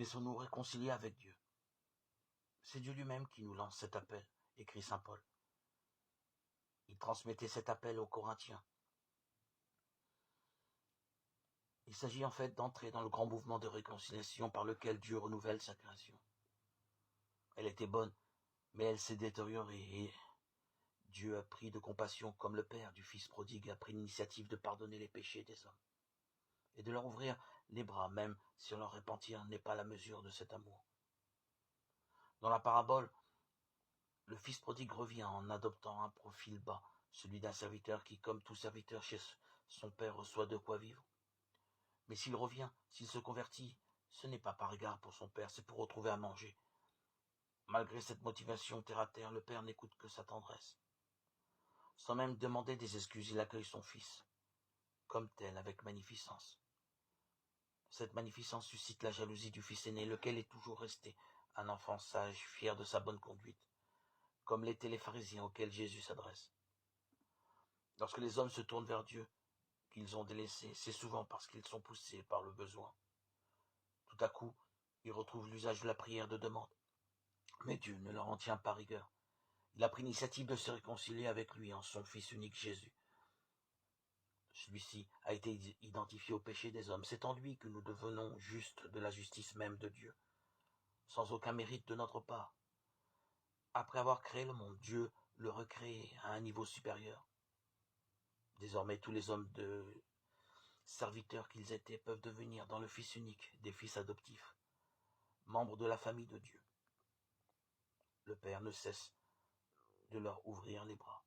Laissons-nous réconcilier avec Dieu. C'est Dieu lui-même qui nous lance cet appel, écrit saint Paul. Il transmettait cet appel aux Corinthiens. Il s'agit en fait d'entrer dans le grand mouvement de réconciliation par lequel Dieu renouvelle sa création. Elle était bonne, mais elle s'est détériorée et Dieu a pris de compassion comme le Père du Fils prodigue a pris l'initiative de pardonner les péchés des hommes et de leur ouvrir les bras, même si leur repentir n'est pas la mesure de cet amour. Dans la parabole, le Fils prodigue revient en adoptant un profil bas, celui d'un serviteur qui, comme tout serviteur chez son Père, reçoit de quoi vivre. Mais s'il revient, s'il se convertit, ce n'est pas par égard pour son Père, c'est pour retrouver à manger. Malgré cette motivation terre à terre, le Père n'écoute que sa tendresse. Sans même demander des excuses, il accueille son Fils, comme tel, avec magnificence. Cette magnificence suscite la jalousie du Fils aîné, lequel est toujours resté un enfant sage, fier de sa bonne conduite, comme l'étaient les pharisiens auxquels Jésus s'adresse. Lorsque les hommes se tournent vers Dieu, qu'ils ont délaissé, c'est souvent parce qu'ils sont poussés par le besoin. Tout à coup, ils retrouvent l'usage de la prière de demande. Mais Dieu ne leur en tient pas rigueur. Il a pris l'initiative de se réconcilier avec lui en son Fils unique Jésus. Celui-ci a été identifié au péché des hommes. C'est en lui que nous devenons justes de la justice même de Dieu, sans aucun mérite de notre part. Après avoir créé le monde, Dieu le recrée à un niveau supérieur. Désormais, tous les hommes de serviteurs qu'ils étaient peuvent devenir dans le Fils unique des fils adoptifs, membres de la famille de Dieu. Le Père ne cesse de leur ouvrir les bras.